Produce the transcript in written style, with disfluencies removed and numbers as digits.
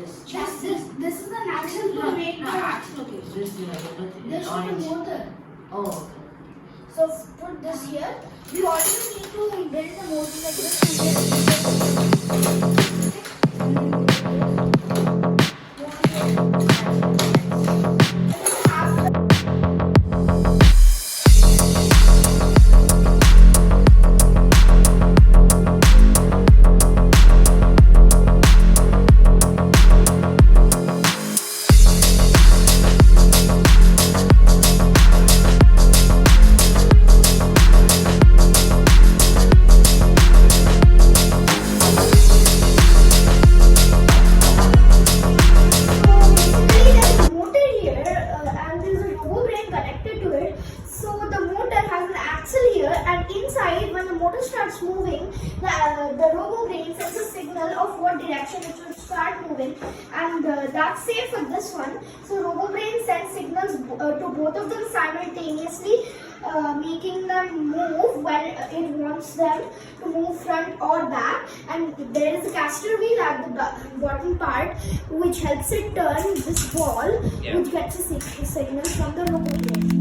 This is an axle to make No, axle, okay. This is this orange. is the motor. Oh, okay. So put this here. We always need to build the motor like this. Starts moving, the robo brain sends a signal of what direction it should start moving, and that's safe for this one. So robo brain sends signals to both of them simultaneously, making them move when it wants them to move front or back. And there is a caster wheel at the bottom part which helps it turn this ball, which gets a signal from the robo brain.